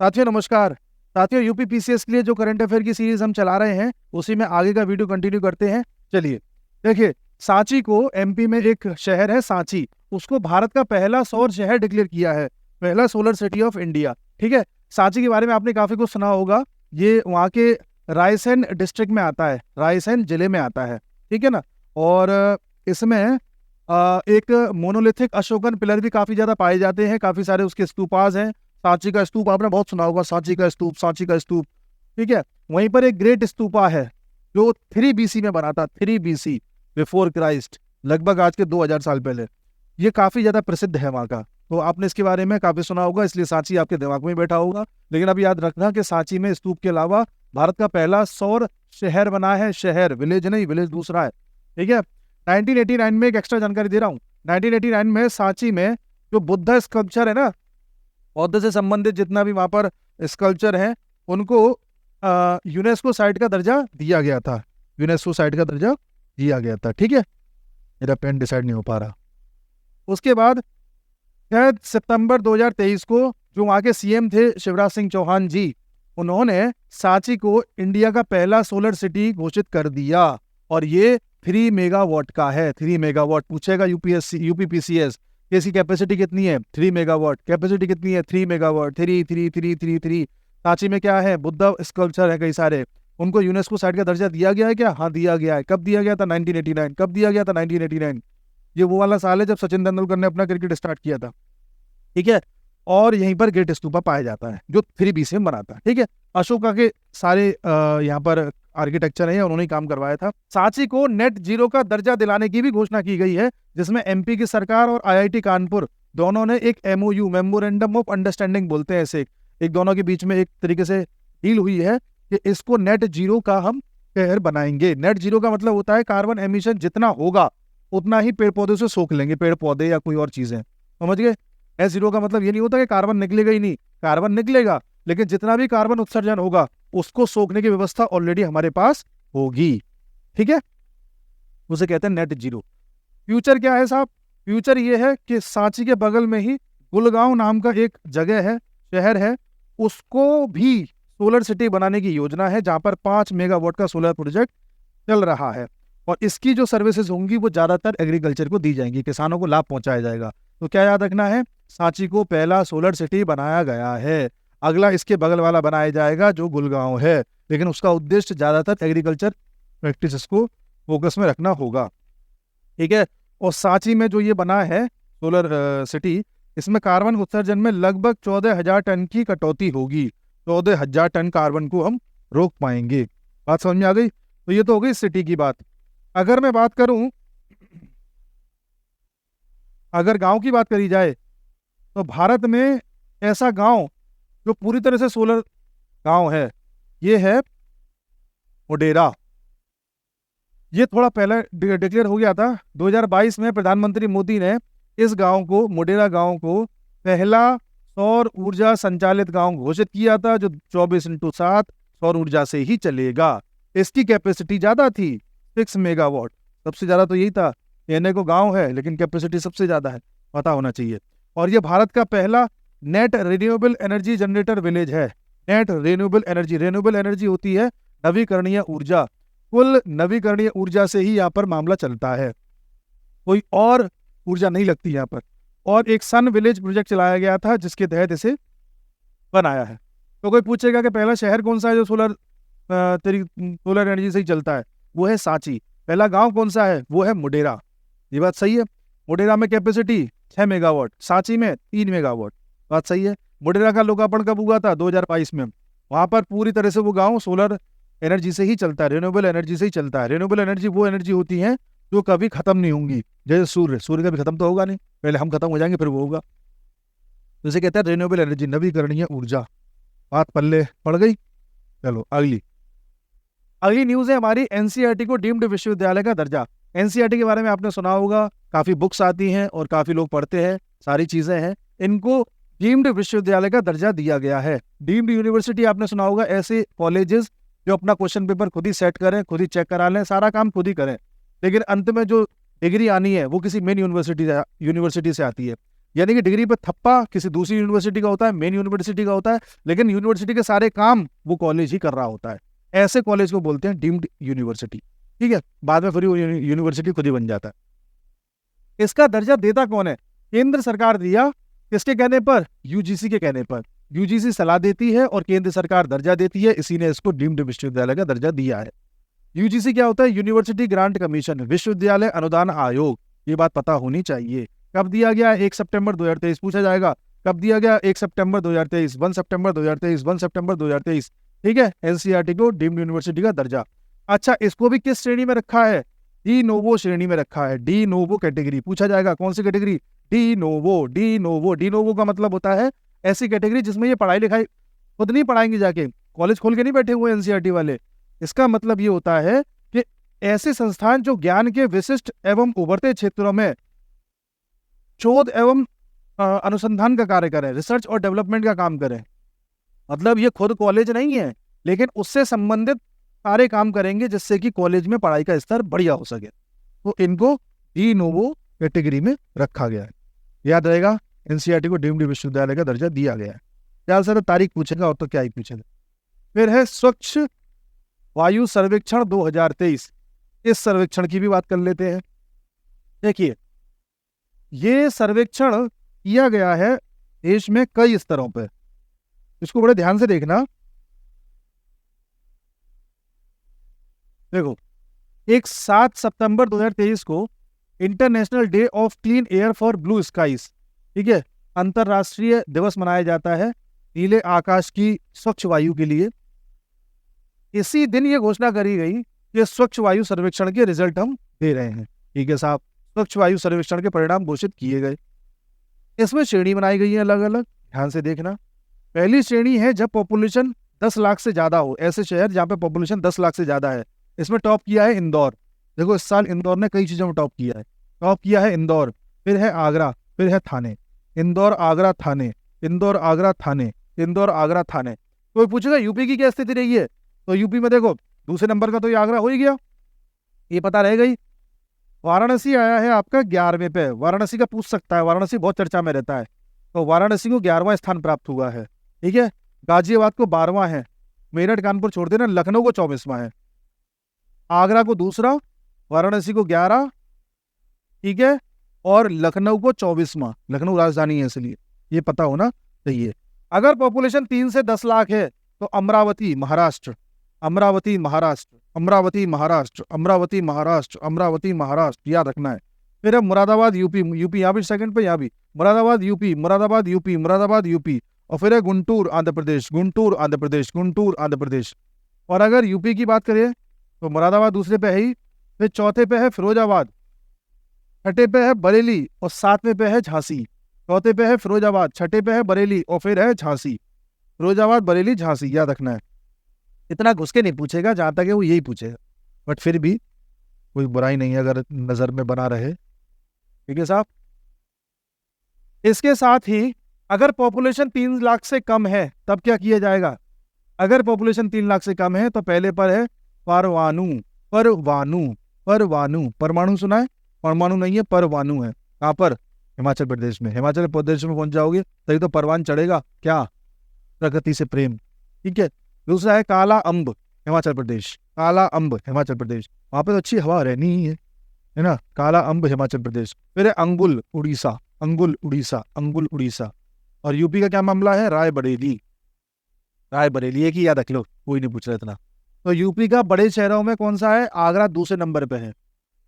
साथियों नमस्कार। साथियों यूपी पीसीएस के लिए जो करंट अफेयर की सीरीज हम चला रहे हैं उसी में आगे का वीडियो कंटिन्यू करते हैं। चलिए देखिए, सांची को एमपी में एक शहर है सांची, उसको भारत का पहला सौर शहर डिक्लेयर किया है, पहला सोलर सिटी ऑफ इंडिया। ठीक है, सांची के बारे में आपने काफी कुछ सुना होगा। ये वहाँ के रायसेन डिस्ट्रिक्ट में आता है, रायसेन जिले में आता है। ठीक है ना। और इसमें एक मोनोलिथिक अशोकन पिलर भी काफी ज्यादा पाए जाते हैं, काफी सारे उसके स्तूपाज हैं। सांची का स्तूप आपने बहुत सुना होगा, सांची का स्तूप, सांची का स्तूप। ठीक है, वहीं पर एक ग्रेट स्तूपा है जो 3 BC में बना था, 3 BC बिफोर क्राइस्ट, लगभग आज के 2000 साल पहले। ये काफी ज्यादा प्रसिद्ध है वहाँ का, तो आपने इसके बारे में काफी सुना होगा, इसलिए सांची आपके दिमाग में बैठा होगा। लेकिन अब याद रखना कि सांची में स्तूप के अलावा भारत का पहला सौर शहर बना है, शहर, विलेज नहीं, विलेज दूसरा है। ठीक है, 1989 में एक एक्स्ट्रा जानकारी दे रहा हूँ। 1989 में सांची में जो बुद्ध स्कल्पचर है ना, बौद्ध से संबंधित जितना भी वहां पर स्कल्पचर है, उनको यूनेस्को साइट का दर्जा दिया गया था, यूनेस्को साइट का दर्जा दिया गया था। ठीक है, मेरा पेन डिसाइड नहीं हो पा रहा। उसके बाद शायद सितंबर 2023 को जो वहाँ के सीएम थे शिवराज सिंह चौहान जी, उन्होंने सांची को इंडिया का पहला सोलर सिटी घोषित कर दिया। और ये 3 मेगावाट का है, 3 मेगावाट। पूछेगा यूपीपीसीएस कि इसकी कैपेसिटी कितनी है, 3 मेगावाट। कैपेसिटी कितनी है, 3 मेगावाट। 3 सांची में क्या है, बुद्ध स्कल्पचर है कई सारे, उनको यूनेस्को साइट का दर्जा दिया गया है क्या? हाँ दिया गया है। कब दिया गया था? 1989। कब दिया गया था? 1989। ये वो वाला साल है जब सचिन तेंदुलकर ने अपना क्रिकेट स्टार्ट किया था। ठीक है, और यहीं पर ग्रेट स्तूपा पाया जाता है जो 3 BC में बनाता है। ठीक है, अशोका के सारे यहाँ पर आर्किटेक्चर है, उन्होंने काम करवाया था। सांची को नेट जीरो का दर्जा दिलाने की भी घोषणा की गई है, जिसमें एमपी की सरकार और आईआईटी कानपुर दोनों ने एक एमओयू, मेमोरेंडम ऑफ अंडरस्टैंडिंग बोलते हैं इसे, एक दोनों के बीच में एक तरीके से डील हुई है कि इसको नेट जीरो का हम शहर बनाएंगे। नेट जीरो का मतलब होता है कार्बन एमिशन जितना होगा उतना ही पेड़ पौधे से सोख लेंगे, पेड़ पौधे या कोई और चीजें, समझ गए? एस जीरो का मतलब ये नहीं होता कि कार्बन निकलेगा ही नहीं, कार्बन निकलेगा, लेकिन जितना भी कार्बन उत्सर्जन होगा उसको सोखने की व्यवस्था ऑलरेडी हमारे पास होगी। ठीक है, उसे कहते हैं नेट जीरो। फ्यूचर क्या है साहब? फ्यूचर ये है कि सांची के बगल में ही गुलगांव नाम का एक जगह है, शहर है, उसको भी सोलर सिटी बनाने की योजना है, जहां पर 5 मेगावाट का सोलर प्रोजेक्ट चल रहा है। और इसकी जो सर्विसेज होंगी वो ज्यादातर एग्रीकल्चर को दी जाएंगी, किसानों को लाभ पहुंचाया जाएगा। तो क्या याद रखना है, सांची को पहला सोलर सिटी बनाया गया है। अगला इसके बगल वाला बनाया जाएगा जो गुलगांव है, लेकिन उसका उद्देश्य ज्यादातर एग्रीकल्चर प्रैक्टिसेस को फोकस में रखना होगा। ठीक है, और सांची में जो ये बना है सोलर सिटी, इसमें कार्बन उत्सर्जन में लगभग 14,000 टन की कटौती होगी। 14,000 टन कार्बन को हम रोक पाएंगे। बात समझ में आ गई? तो ये तो हो गई सिटी की बात। अगर मैं बात करूं, अगर गांव की बात करी जाए, तो भारत में ऐसा गांव जो पूरी तरह से सोलर गांव है, ये है मोढेरा। ये थोड़ा पहले डिक्लेयर हो गया था, 2022 में प्रधानमंत्री मोदी ने इस गांव को, मोढेरा गांव को, पहला सौर ऊर्जा संचालित गांव घोषित किया था, जो 24x7 सौर ऊर्जा से ही चलेगा। इसकी कैपेसिटी ज्यादा थी, 6 मेगावाट। सबसे ज्यादा तो यही था, कहने को गांव है लेकिन कैपेसिटी सबसे ज्यादा है, पता होना चाहिए। और ये भारत का पहला net renewable energy generator village है। नेट रिन्यूएबल एनर्जी होती है नवीकरणीय ऊर्जा। कुल नवीकरणीय ऊर्जा से ही यहाँ पर मामला चलता है, कोई और ऊर्जा नहीं लगती यहाँ पर। और एक सन विलेज प्रोजेक्ट चलाया गया था जिसके तहत इसे बनाया है। तो कोई पूछेगा कि पहला शहर कौन सा है जो सोलर एनर्जी से ही चलता है? वो है सांची। पहला गांव कौन सा है? वो है मोढेरा। ये बात सही है। मोढेरा में कैपेसिटी 6 मेगावाट, सांची में 3 मेगावाट। बात सही है। मोढेरा का लोकार्पण कब हुआ था? 2022 में। वहां पर पूरी तरह से वो गांव सोलर एनर्जी से ही चलता है, रिन्यूएबल एनर्जी से ही चलता है। रिन्यूएबल एनर्जी वो एनर्जी होती है जो कभी खत्म नहीं होंगी, जैसे सूर्य कभी खत्म तो होगा नहीं, पहले हम खत्म हो जाएंगे फिर वो होगा। तो इसे कहते हैं रिन्यूएबल एनर्जी, नवीकरणीय ऊर्जा। बात पल्ले पड़ गई? चलो अगली न्यूज है हमारी, एनसीईआरटी को डीम्ड विश्वविद्यालय का दर्जा। एनसीईआरटी के बारे में आपने सुना होगा, काफी बुक्स आती हैं और काफी लोग पढ़ते हैं, सारी चीजें हैं। इनको डीम्ड विश्वविद्यालय का दर्जा दिया गया है। डीम्ड यूनिवर्सिटी आपने सुना होगा, ऐसे कॉलेजेस जो अपना क्वेश्चन पेपर खुद ही सेट करें, खुद ही चेक करा लें, सारा काम खुद ही करें, लेकिन अंत में जो डिग्री आनी है वो किसी मेन यूनिवर्सिटी से आती है। यानी कि डिग्री पे थप्पा किसी दूसरी यूनिवर्सिटी का होता है, मेन यूनिवर्सिटी का होता है, लेकिन यूनिवर्सिटी के सारे काम वो कॉलेज ही कर रहा होता है। ऐसे कॉलेज को बोलते हैं डीम्ड यूनिवर्सिटी। ठीक है, बाद में फिर यूनिवर्सिटी खुद ही बन जाता है। इसका दर्जा देता कौन है? केंद्र सरकार दिया। किसके कहने पर? यूजीसी के कहने पर। यूजीसी सलाह देती है और केंद्र सरकार दर्जा देती है, इसी ने इसको डीम्ड विश्वविद्यालय का दर्जा दिया है। यूजीसी क्या होता है? यूनिवर्सिटी ग्रांट कमीशन, विश्वविद्यालय अनुदान आयोग। ये बात पता होनी चाहिए। कब दिया गया? 1 सितंबर 2023 पूछा जाएगा। कब दिया गया? 1 सितंबर 2023, 1 सितंबर 2023, 1 सितंबर 2023। ठीक है, एनसीईआरटी को डीम्ड यूनिवर्सिटी का दर्जा। अच्छा, इसको भी किस श्रेणी में रखा है? डी नोवो श्रेणी में रखा है। डी नोवो कैटेगरी पूछा जाएगा। कौन सी category? De novo. De novo, de novo का मतलब होता है ऐसी कैटेगरी जिसमें ये पढ़ाई लिखाई खुद नहीं पढ़ाएंगे, जाके कॉलेज खोल के नहीं बैठे हुए एनसीईआरटी वाले। इसका मतलब ये होता है कि ऐसे संस्थान जो ज्ञान के विशिष्ट एवं उभरते क्षेत्रों में शोध एवं अनुसंधान का कार्य करें, रिसर्च और डेवलपमेंट का काम करें। मतलब ये खुद कॉलेज नहीं है, लेकिन उससे संबंधित सारे काम करेंगे जिससे कि कॉलेज में पढ़ाई का स्तर बढ़िया हो सके। तो इनको डी नोवो कैटेगरी में रखा गया है। याद रहेगा, एनसीईआरटी को डीम्ड विश्वविद्यालय का दर्जा दिया गया है। ख्याल से तारीख पूछेगा और तो क्या ही पूछेगा। फिर है स्वच्छ वायु सर्वेक्षण 2023। इस सर्वेक्षण की भी बात कर लेते हैं। देखिए, ये सर्वेक्षण किया गया है देश में कई स्तरों पर। इसको बड़े ध्यान से देखना। देखो, एक 7 सितंबर 2023 को international day of clean air for blue skies, ठीक है, अंतरराष्ट्रीय दिवस मनाया जाता है नीले आकाश की स्वच्छ वायु के लिए। इसी दिन ये घोषणा करी गई कि स्वच्छ वायु सर्वेक्षण के रिजल्ट हम दे रहे हैं। ठीक है साहब, स्वच्छ वायु सर्वेक्षण के परिणाम घोषित किए गए। इसमें श्रेणी बनाई गई है अलग अलग, ध्यान से देखना। पहली श्रेणी है जब पॉपुलेशन 10 लाख से ज्यादा हो, ऐसे शहर जहाँ पे पॉपुलेशन 10 लाख से ज्यादा है। इसमें टॉप किया है इंदौर। देखो, इस साल इंदौर ने कई चीजों में टॉप किया है। टॉप किया है इंदौर, फिर है आगरा, फिर है थाने। इंदौर, आगरा, थाने, इंदौर, आगरा, थाने, इंदौर, आगरा, थाने। कोई पूछेगा यूपी की क्या स्थिति रही है, तो यूपी में देखो दूसरे नंबर का तो ये आगरा हो ही गया, ये पता रह गई। वाराणसी आया है आपका 11वें पे। वाराणसी का पूछ सकता है, वाराणसी बहुत चर्चा में रहता है, तो वाराणसी को 11वां स्थान प्राप्त हुआ है। ठीक है, गाजियाबाद को 12वां है, मेरठ कानपुर छोड़ देना, लखनऊ को 24वां है, आगरा को दूसरा, वाराणसी को 11, ठीक है, और लखनऊ को 24वां। लखनऊ राजधानी है इसलिए ये पता होना चाहिए। अगर पॉपुलेशन 3 से 10 लाख है तो अमरावती महाराष्ट्र, अमरावती महाराष्ट्र, अमरावती महाराष्ट्र, अमरावती महाराष्ट्र, अमरावती महाराष्ट्र, याद रखना है। फिर है मुरादाबाद यूपी, यूपी यहाँ भी सेकंड पे, यहाँ भी Moradabad UP, Moradabad UP, Moradabad UP. और फिर है गुंटूर आंध्र प्रदेश, गुंटूर आंध्र प्रदेश, गुंटूर आंध्र प्रदेश। और अगर यूपी की बात करें तो मुरादाबाद दूसरे पे है ही, फिर चौथे पे है फिरोजाबाद, छठे पे है बरेली और 7वें पे है झांसी। चौथे पे है फिरोजाबाद, छठे पे है बरेली और फिर है झांसी। फिरोजाबाद, बरेली, झांसी, याद रखना है। इतना घुस के नहीं पूछेगा, जहां तक है वो यही पूछेगा, बट फिर भी कोई बुराई नहीं है अगर नजर में बना रहे। ठीक है साहब। इसके साथ ही अगर पॉपुलेशन 3 लाख से कम है तब क्या किया जाएगा? अगर पॉपुलेशन 3 लाख से कम है तो पहले पर है परवाणु, परवाणु, परवाणु। परमाणु सुना है? परमाणु नहीं है, परवाणु है। कहां पर? हिमाचल प्रदेश में। हिमाचल प्रदेश में पहुंच जाओगे तभी तो परवान चढ़ेगा, क्या? प्रकृति से प्रेम। ठीक है। दूसरा है काला अंब, हिमाचल प्रदेश, काला अंब, हिमाचल प्रदेश, वहां पे तो अच्छी हवा रहनी ही है ना। काला अंब, हिमाचल प्रदेश। फिर है अंगुल, उड़ीसा, अंगुल, उड़ीसा, अंगुल, उड़ीसा। और यूपी का क्या मामला है? रायबरेली, रायबरेली, एक ही याद रख लो, कोई नहीं पूछ रहा इतना। तो यूपी का बड़े शहरों में कौन सा है? आगरा दूसरे नंबर पे है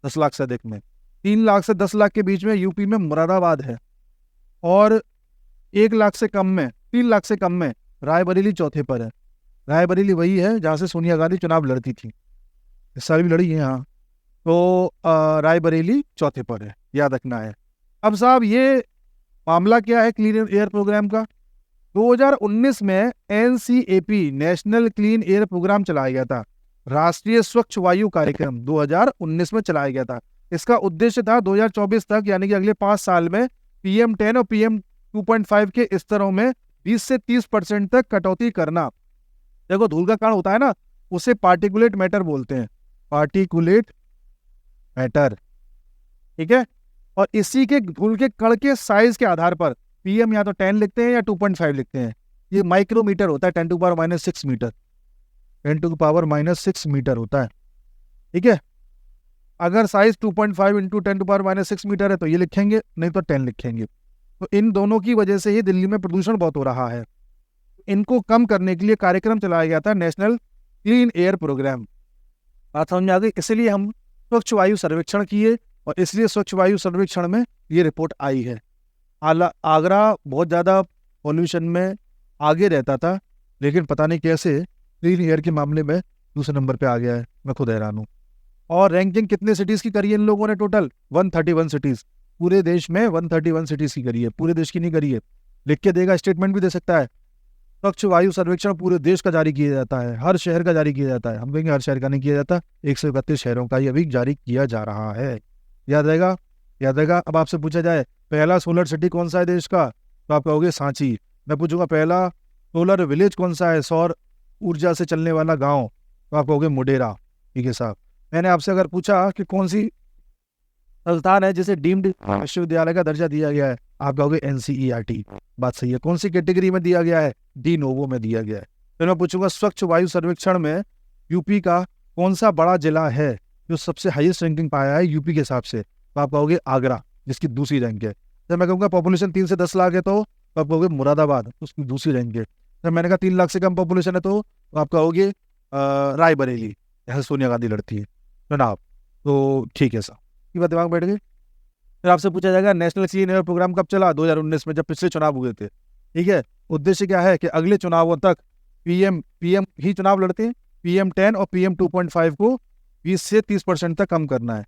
10 लाख से अधिक में। 3 लाख से 10 लाख के बीच में यूपी में मुरादाबाद है, और 1 लाख से कम में, 3 लाख से कम में रायबरेली चौथे पर है। रायबरेली वही है जहाँ से सोनिया गांधी चुनाव लड़ती थी, इस साल भी लड़ी है यहाँ। तो रायबरेली चौथे पर है, याद रखना है। अब साहब ये मामला क्या है क्लीन एयर प्रोग्राम का? 2019 में NCAP, national clean air program चलाया गया था। राष्ट्रीय स्वच्छ वायु कार्यक्रम 2019 में चलाया गया था। इसका उद्देश्य था 2024 तक, यानी कि अगले 5 साल में PM10 और PM2.5 के स्तरों में 20 से 30% तक कटौती करना। देखो, धूल का कण होता है ना, उसे पार्टिकुलेट मैटर बोलते हैं, पार्टिकुलेट मैटर। ठीक है। और इसी के धूल के कण के साइज के आधार पर पीएम या तो 10 लिखते हैं या 2.5 लिखते हैं। ये माइक्रोमीटर होता है, 10⁻⁻6 मीटर, 10⁻⁻6 मीटर होता है। ठीक है, अगर साइज 2.5 इंटू 10⁻⁻6 मीटर है तो ये लिखेंगे, नहीं तो 10 लिखेंगे। तो इन दोनों की वजह से ही दिल्ली में प्रदूषण बहुत हो रहा है। इनको कम करने के लिए कार्यक्रम चलाया गया था, नेशनल क्लीन एयर प्रोग्राम। बात समझ में आ गई। इसलिए हम स्वच्छ वायु सर्वेक्षण किए और इसलिए स्वच्छ वायु सर्वेक्षण में ये रिपोर्ट आई है। आगरा बहुत ज़्यादा पॉल्यूशन में आगे रहता था, लेकिन पता नहीं कैसे क्लीन एयर के मामले में दूसरे नंबर पे आ गया है। मैं खुद हैरान हूँ। और रैंकिंग कितने सिटीज़ की करी है इन लोगों ने? टोटल 131 सिटीज़, पूरे देश में 131 सिटीज़ की करी है, पूरे देश की नहीं करी है। लिख के देगा, स्टेटमेंट भी दे सकता है। स्वच्छ वायु सर्वेक्षण पूरे देश का जारी किया जाता है, हर शहर का जारी किया जाता है। हम कहेंगे हर शहर का नहीं किया जाता, 131 शहरों का ही अभी जारी किया जा रहा है। याद रहेगा, याद रहेगा। अब आपसे पूछा जाए पहला सोलर सिटी कौन सा है देश का, तो आप कहोगे सांची। मैं पूछूंगा पहला सोलर विलेज कौन सा है, सौर ऊर्जा से चलने वाला गाँव, तो आप कहोगे मोढेरा। ठीक है साहब। मैंने आपसे अगर पूछा कि कौन सी संस्थान है जिसे डीम्ड विश्वविद्यालय का दर्जा दिया गया है, आप कहोगे एनसीईआरटी। बात सही है। कौन सी कैटेगरी में दिया गया है? डी नोवो में दिया गया है। फिर मैं पूछूंगा स्वच्छ वायु सर्वेक्षण में यूपी का कौन सा बड़ा जिला है जो सबसे हाईएस्ट रैंकिंग पाया है यूपी के हिसाब से, तो आप कहोगे आगरा, जिसकी दूसरी रैंक है। जब मैं कहूँगा पॉपुलेशन 3 से 10 लाख है तो आप कहोगे मुरादाबाद, उसकी दूसरी रैंक है। जब मैंने कहा 3 लाख से कम पॉपुलेशन है तो आप कहोगे रायबरेली, यहाँ सोनिया गांधी लड़ती है चुनाव। तो ठीक है साहब, ये बात दिमाग बैठ गई। फिर आपसे पूछा जाएगा नेशनल क्लीन एयर प्रोग्राम कब चला? 2019 में, जब पिछले चुनाव हुए थे। ठीक है, उद्देश्य क्या है कि अगले चुनावों तक पीएम ही चुनाव लड़ते हैं। PM 10 और PM 2.5 को 20 से 30% तक कम करना है।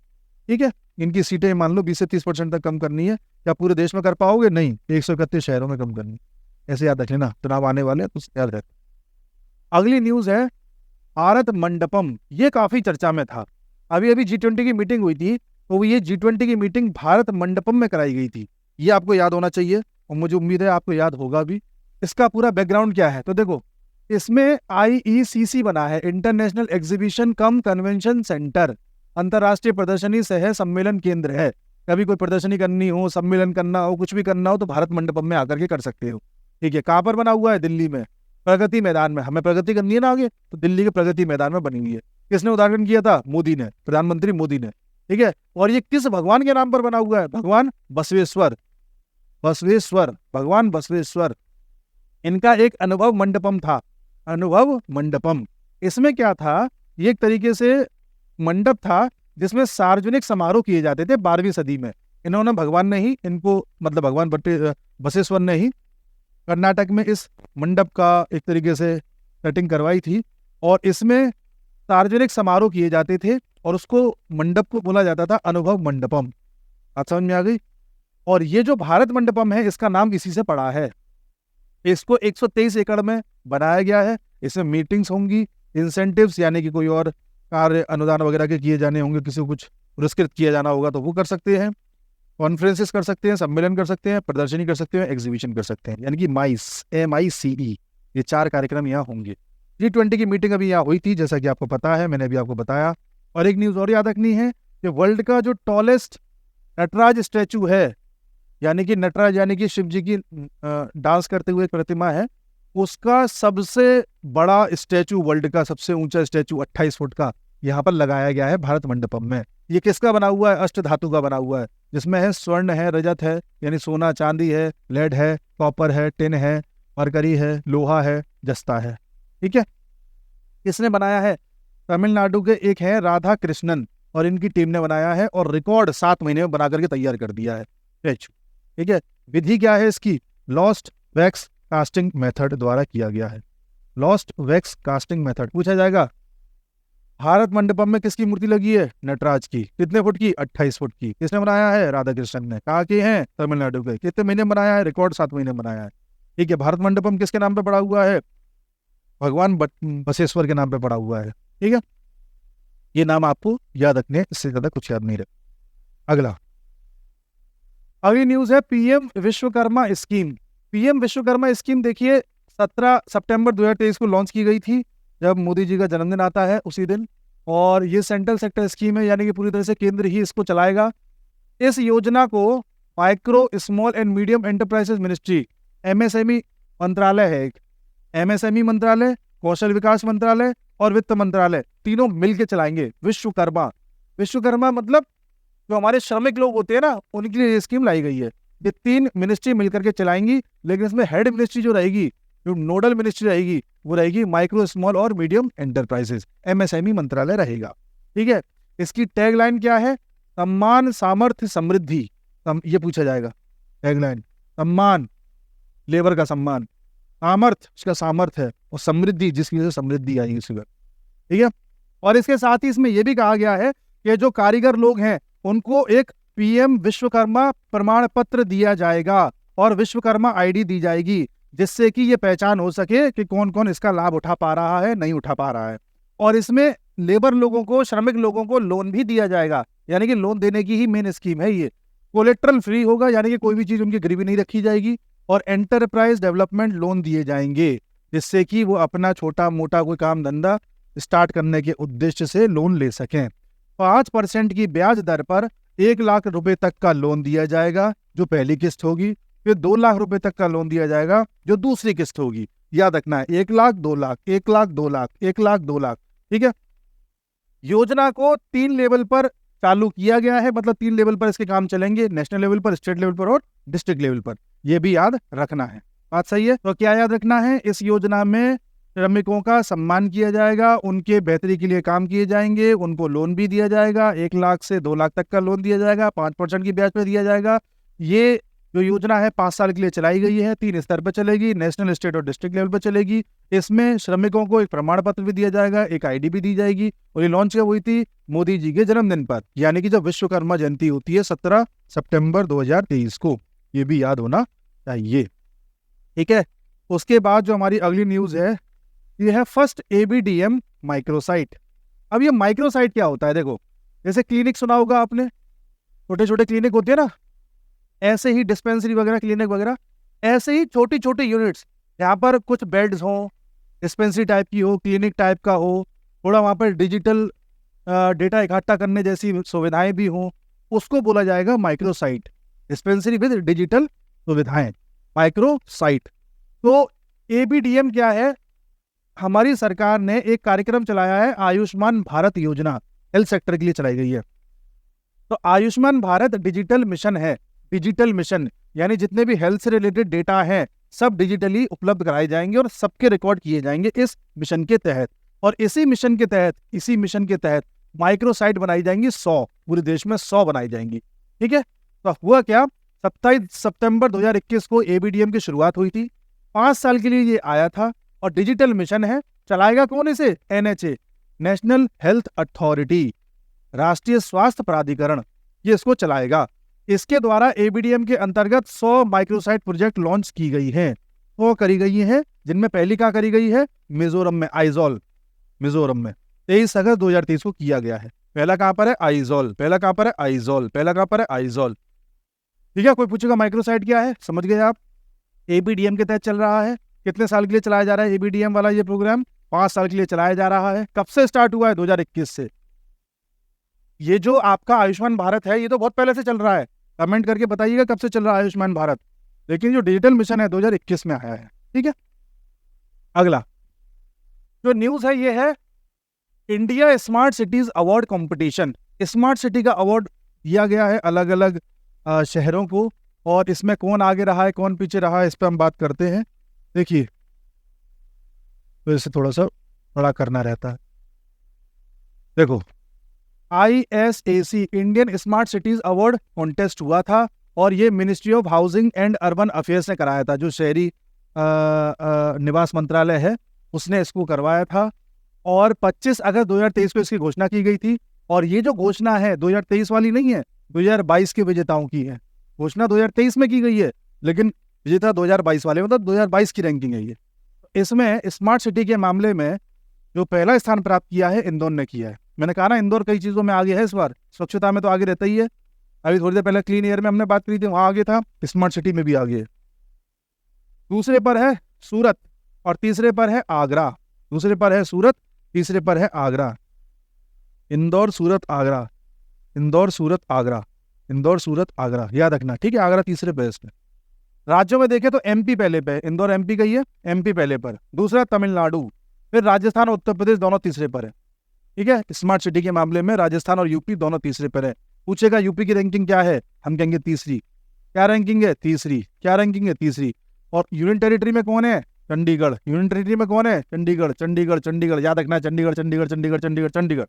ठीक है, इनकी सीटें मान लो 20 से 30% तक कम करनी है। क्या पूरे देश में कर पाओगे? नहीं, 131 शहरों में कम करनी। ऐसे याद रख लेना, चुनाव आने वाले हैं तो याद रख। अगली न्यूज है भारत मंडपम। ये काफी चर्चा में था। अभी अभी G20 की मीटिंग हुई थी, तो ये G20 की मीटिंग भारत मंडपम में कराई गई थी। ये आपको याद होना चाहिए और मुझे उम्मीद है आपको याद होगा भी। इसका पूरा बैकग्राउंड क्या है, तो देखो, इसमें IECC बना है, इंटरनेशनल एग्जीबिशन कम कन्वेंशन सेंटर, अंतर्राष्ट्रीय प्रदर्शनी सह सम्मेलन केंद्र है। कभी कोई प्रदर्शनी करनी हो, सम्मेलन करना हो, कुछ भी करना हो तो भारत मंडपम में आकर के कर सकते हो। ठीक है, कहाँ पर बना हुआ है? दिल्ली में, प्रगति मैदान में। हमें प्रगति करनी है ना आगे, तो दिल्ली के प्रगति मैदान में बनी हुई है। किसने उद्घाटन किया था? मोदी ने, प्रधानमंत्री मोदी ने। ठीक है, और ये किस भगवान के नाम पर बना हुआ है? भगवान बसवेश्वर, भगवान बसवेश्वर। इनका एक अनुभव मंडपम था, अनुभव मंडपम। इसमें क्या था? ये एक तरीके से मंडप था जिसमें सार्वजनिक समारोह किए जाते थे 12वीं सदी में। इन्होंने, भगवान ने ही इनको, मतलब भगवान बसवेश्वर ने ही कर्नाटक में इस मंडप का एक तरीके से सेटिंग करवाई थी और इसमें सार्वजनिक समारोह किए जाते थे और उसको मंडप को बोला जाता था अनुभव मंडपम। बात समझ में आ गई। और ये जो भारत मंडपम है, इसका नाम इसी से पड़ा है। इसको 123 एकड़ में बनाया गया है। इसमें मीटिंग्स होंगी, इंसेंटिव्स यानी कि कोई और कार्य अनुदान वगैरह के किए जाने होंगे, किसी को कुछ पुरस्कृत किया जाना होगा तो वो कर सकते हैं, कॉन्फ्रेंसेस कर सकते हैं, सम्मेलन कर सकते हैं, प्रदर्शनी कर सकते हैं, एग्जीबिशन कर सकते हैं, यानी कि MICE। ये 4 कार्यक्रम यहाँ होंगे। G20 की मीटिंग अभी यहाँ हुई थी, जैसा कि आपको पता है, मैंने अभी आपको बताया। और एक न्यूज़ और याद रखनी है कि वर्ल्ड का जो टॉलेस्ट नटराज स्टैचू है, यानी कि नटराज यानी कि शिव जी की डांस करते हुए प्रतिमा है, उसका सबसे बड़ा स्टैचू, वर्ल्ड का सबसे ऊंचा स्टैचू 28 फुट का यहाँ पर लगाया गया है भारत मंडपम में। ये किसका बना हुआ है? अष्ट धातु का बना हुआ है, जिसमें है स्वर्ण है, रजत है यानी सोना चांदी है, लेड है, कॉपर है, टिन है, मरकरी है, लोहा है, जस्ता है। ठीक है, किसने बनाया है? तमिलनाडु के एक है राधा कृष्णन और इनकी टीम ने बनाया है और रिकॉर्ड 7 महीने में बना करके तैयार कर दिया है स्टैचू। ठीक है, विधि क्या है इसकी? लॉस्ट वैक्स कास्टिंग मेथड द्वारा किया गया है। Lost wax casting method. पूछा जाएगा भारत मंडपम में किसकी मूर्ति लगी है? नटराज की। कितने फुट की? 28 फुट की। किसने बनाया है? राधा कृष्णन ने। कहाँ के हैं? तमिलनाडु के। कितने महीने बनाया है? रिकॉर्ड 7 महीने बनाया है। ठीक है, भारत मंडपम किसके नाम पे पड़ा हुआ है? भगवान बसवेश्वर के नाम पे पड़ा हुआ है। ठीक है, ये नाम आपको याद रखने, इससे ज्यादा कुछ याद नहीं रहे। अगली न्यूज है PM Vishwakarma scheme. PM Vishwakarma scheme देखिए 17 सितंबर 2023 को लॉन्च की गई थी, जब मोदी जी का जन्मदिन आता है उसी दिन। और ये सेंट्रल सेक्टर स्कीम है, यानी कि पूरी तरह से केंद्र ही इसको चलाएगा। इस योजना को micro small and medium enterprises ministry, MSME मंत्रालय है एक, एमएसएमई मंत्रालय, कौशल विकास मंत्रालय और वित्त मंत्रालय, तीनों मिलकर चलाएंगे। विश्वकर्मा, विश्वकर्मा मतलब जो हमारे श्रमिक लोग होते हैं ना, उनके लिए ये स्कीम लाई गई है। ये तीन मिनिस्ट्री मिलकर के चलाएंगी, लेकिन इसमें हेड मिनिस्ट्री जो रहेगी, जो नोडल मिनिस्ट्री रहेगी, वो रहेगी माइक्रो स्मॉल और मीडियम एंटरप्राइजेस, एमएसएमई मंत्रालय रहेगा। ठीक है, इसकी टैगलाइन क्या है? सम्मान, सामर्थ्य, समृद्धि। ये पूछा जाएगा टैगलाइन। सम्मान, लेबर का सम्मान, सामर्थ्य, इसका सामर्थ्य है, और समृद्धि, जिसकी वजह से समृद्धि आएगी इस पर। ठीक है, और इसके साथ ही इसमें यह भी कहा गया है कि जो कारीगर लोग हैं उनको एक पीएम विश्वकर्मा प्रमाण पत्र दिया जाएगा और विश्वकर्मा आईडी दी जाएगी, जिससे कि ये पहचान हो सके कि कौन कौन इसका लाभ उठा पा रहा है, नहीं उठा पा रहा है। और इसमें लेबर लोगों को, श्रमिक लोगों को लोन भी दिया जाएगा, यानी कि लोन देने की ही मेन स्कीम है ये। कोलेट्रल फ्री होगा, यानी कि कोई भी चीज उनकी गिरवी नहीं रखी जाएगी, और एंटरप्राइज डेवलपमेंट लोन दिए जाएंगे, जिससे कि वो अपना छोटा मोटा कोई काम धंधा स्टार्ट करने के उद्देश्य से लोन ले सकें। 5% की ब्याज दर पर 1 लाख रुपए तक का लोन दिया जाएगा जो पहली किस्त होगी, फिर 2 लाख रुपए तक का लोन दिया जाएगा जो दूसरी किस्त होगी। याद रखना है, 1 लाख 2 लाख, 1 लाख 2 लाख, 1 लाख 2 लाख। ठीक है, योजना को 3 लेवल पर चालू किया गया है, मतलब 3 लेवल पर इसके काम चलेंगे, नेशनल लेवल पर, स्टेट लेवल पर और डिस्ट्रिक्ट लेवल पर। यह भी याद रखना है। बात सही है? तो क्या याद रखना है? इस योजना में श्रमिकों का सम्मान किया जाएगा, उनके बेहतरी के लिए काम किए जाएंगे, उनको लोन भी दिया जाएगा, 1 लाख से 2 लाख तक का लोन दिया जाएगा, 5% की ब्याज पे दिया जाएगा। ये जो योजना है 5 साल के लिए चलाई गई है, 3 स्तर पर चलेगी, नेशनल, स्टेट और डिस्ट्रिक्ट लेवल पर चलेगी। इसमें श्रमिकों को एक प्रमाण पत्र भी दिया जाएगा, एक आईडी भी दी जाएगी। और ये लॉन्च कब हुई थी? मोदी जी के जन्मदिन पर, यानी कि जब विश्वकर्मा जयंती होती है 17 सितंबर 2023 को। ये भी याद होना चाहिए। ठीक है, उसके बाद जो हमारी अगली न्यूज है ये है फर्स्ट एबीडीएम माइक्रोसाइट। अब ये माइक्रोसाइट क्या होता है? देखो, जैसे क्लिनिक सुना होगा आपने, छोटे छोटे क्लिनिक होते हैं ना, ऐसे ही डिस्पेंसरी वगैरह, क्लिनिक वगैरह, ऐसे ही छोटी छोटी यूनिट्स, यहाँ पर कुछ बेड्स हों, डिस्पेंसरी टाइप की हो, क्लिनिक टाइप का हो, थोड़ा वहाँ पर डिजिटल डेटा इकट्ठा करने जैसी सुविधाएं भी हों, उसको बोला जाएगा माइक्रोसाइट। डिस्पेंसरी विद डिजिटल सुविधाएं, माइक्रोसाइट। तो एबीडीएम क्या है? हमारी सरकार ने एक कार्यक्रम चलाया है, आयुष्मान भारत योजना, हेल्थ सेक्टर के लिए चलाई गई है। तो आयुष्मान भारत डिजिटल मिशन है। डिजिटल मिशन यानी जितने भी हेल्थ से रिलेटेड डेटा हैं सब डिजिटली उपलब्ध कराए जाएंगे और सबके रिकॉर्ड किए जाएंगे इस मिशन के तहत। और इसी मिशन के तहत माइक्रोसाइट बनाई जाएंगी 100, पूरे देश में 100 बनाई जाएंगी। ठीक है, तो हुआ क्या? 27 सितंबर 2021 को एबीडीएम की शुरुआत हुई थी। 5 साल के लिए ये आया था और डिजिटल मिशन है। चलाएगा कौन इसे? एनएचए, नेशनल हेल्थ अथॉरिटी, राष्ट्रीय स्वास्थ्य प्राधिकरण, ये इसको चलाएगा। इसके द्वारा एबीडीएम के अंतर्गत 100 माइक्रोसाइट प्रोजेक्ट लॉन्च की गई हैं, 100 करी गई हैं, जिनमें पहली कहाँ करी गई है? मिजोरम में, आइजोल, मिजोरम में 23 अगस्त 2023 को किया गया है। पहला कहाँ पर है? आइजोल। पहला कहाँ पर है? आइजोल। पहला कहाँ पर है? आइजोल। ठीक है, कोई पूछेगा माइक्रोसाइट क्या है? समझ गए आप? एबीडीएम के तहत चल रहा है। कितने साल के लिए चलाया जा रहा है एबीडीएम वाला ये प्रोग्राम? 5 साल के लिए चलाया जा रहा है। कब से स्टार्ट हुआ है? 2021 से। ये जो आपका आयुष्मान भारत है ये तो बहुत पहले से चल रहा है। कमेंट करके बताइएगा कब से चल रहा है आयुष्मान भारत, लेकिन जो डिजिटल मिशन है 2021 में आया है। ठीक है, अगला जो न्यूज है ये है India smart cities award competition. Smart city का अवार्ड दिया गया है अलग अलग शहरों को, और इसमें कौन आगे रहा है कौन पीछे रहा है इस पर हम बात करते हैं। देखिए, तो इसे थोड़ा सा बड़ा करना रहता है। देखो, ISAC Indian smart cities award contest हुआ था और ये ministry of housing and urban affairs ने कराया था, जो शहरी निवास मंत्रालय है उसने इसको करवाया था। और 25 अगस्त 2023 को इसकी घोषणा की गई थी। और ये जो घोषणा है 2023 वाली नहीं है, 2022 के विजेताओं की है। घोषणा 2023 में की गई है, लेकिन विजेता 2022 वाले, मतलब 2022 की रैंकिंग है ये। इसमें स्मार्ट सिटी के मामले में जो पहला स्थान प्राप्त किया है इंदौर ने किया है। मैंने कहा ना इंदौर कई चीज़ों में आगे है इस बार, स्वच्छता में तो आगे रहता ही है। अभी थोड़ी देर पहले क्लीन एयर में हमने बात करी थी, वहाँ आगे था, स्मार्ट सिटी में भी आगे है। दूसरे पर है सूरत और तीसरे पर है आगरा। दूसरे पर है सूरत, तीसरे पर है आगरा। इंदौर, सूरत, आगरा, इंदौर, सूरत, आगरा। इंदौर, सूरत, आगरा, याद रखना, ठीक है। आगरा तीसरे पे इस पे। राज्यों में देखें तो एमपी पहले पे है, इंदौर एमपी का ही है, एमपी पहले पर। दूसरा तमिलनाडु, फिर राजस्थान और उत्तर प्रदेश दोनों तीसरे पर है, ठीक है। स्मार्ट सिटी के मामले में राजस्थान और यूपी दोनों तीसरे पर है। पूछेगा यूपी की रैंकिंग क्या है, हम कहेंगे तीसरी। क्या रैंकिंग है, तीसरी। क्या रैंकिंग है, तीसरी। और यूनियन टेरिटरी में कौन है, चंडीगढ़। यूनियन टेरिटरी में कौन है, चंडीगढ़, चंडीगढ़, चंडीगढ़, याद रखना, चंडीगढ़, चंडीगढ़, चंडीगढ़, चंडीगढ़, चंडीगढ़,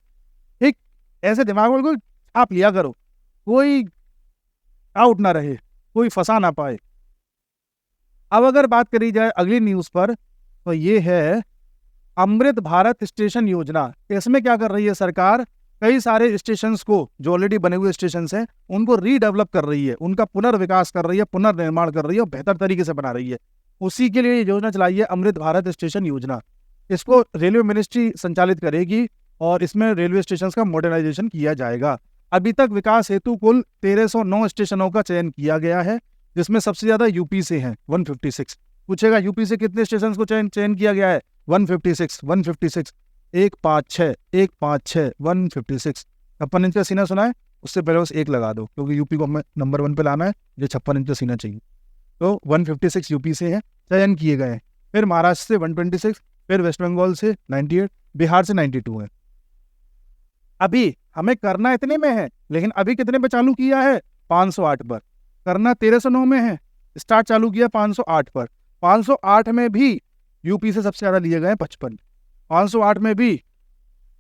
ठीक। ऐसे दिमाग में कोई आप लिया करो, कोई आउट ना रहे, कोई फंसा ना पाए। अब अगर बात करी जाए अगली न्यूज पर, तो ये है अमृत भारत स्टेशन योजना। इसमें क्या कर रही है सरकार, कई सारे स्टेशंस को, जो ऑलरेडी बने हुए स्टेशन हैं, उनको रीडेवलप कर रही है, उनका पुनर्विकास कर रही है, पुनर्निर्माण कर रही है और बेहतर तरीके से बना रही है। उसी के लिए ये योजना चलाई है अमृत भारत स्टेशन योजना। इसको रेलवे मिनिस्ट्री संचालित करेगी और इसमें रेलवे स्टेशन का मॉडर्नाइजेशन किया जाएगा। अभी तक विकास हेतु कुल 1309 स्टेशनों का चयन किया गया है, जिसमें सबसे ज्यादा यूपी से हैं 156। पूछेगा यूपी से कितने स्टेशन को चयन किया गया है, 156, 156, 156, 156, 156। 56 इंच का सीना सुना है, उससे पहले बस एक लगा दो, क्योंकि यूपी को हमें नंबर 1 पे लाना है, जो 56 इंच का सीना चाहिए। तो 156 यूपी से है, चयन किए गए हैं। फिर महाराष्ट्र से 126, फिर वेस्ट बंगाल से 98, बिहार से 92 है। अभी हमें करना इतने में है, लेकिन अभी कितने पे चालू किया है, 508 पर। करना 1309 में है, स्टार्ट चालू किया 508 पर। 508 में भी यूपी से सबसे ज्यादा लिए गए 55। 508 में भी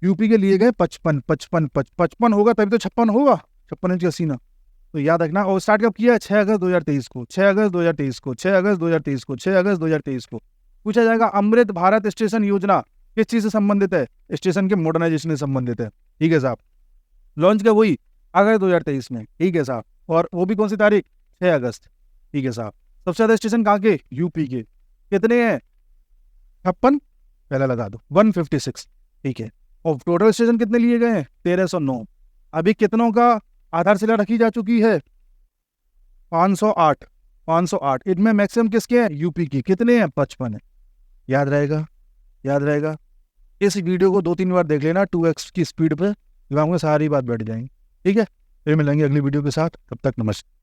यूपी के लिए गए 55, 55, 55 होगा तभी तो 56 होगा, 56 इंच का सीना। तो याद रखना। और स्टार्ट कब किया है, 6 अगस्त 2023 को, 6 अगस्त 2023 को, 6 अगस्त 2023 को, 6 अगस्त 2023 को। पूछा जाएगा अमृत भारत स्टेशन योजना किस चीज से संबंधित है, स्टेशन के मॉडर्नाइजेशन से संबंधित है, ठीक है साहब। लॉन्च का वही अगस्त 2023 में, ठीक है साहब। और वो भी कौन सी तारीख, 6 अगस्त, ठीक है साहब। सबसे ज्यादा स्टेशन कहाँ के, यूपी के। कितने हैं, 56, पहला लगा दो, 156, ठीक है। और टोटल स्टेशन कितने लिए गए हैं, 1309। अभी कितनों का आधारशिला रखी जा चुकी है, 508, 508। इनमें मैक्सिमम किसके हैं, यूपी की। कितने हैं, 55 है। याद रहेगा, याद रहेगा। इस वीडियो को 2-3 बार देख लेना, 2x की स्पीड पे, दिमाग में सारी बात बैठ जाएंगी, ठीक है। फिर मिलेंगे अगली वीडियो के साथ, तब तक नमस्ते।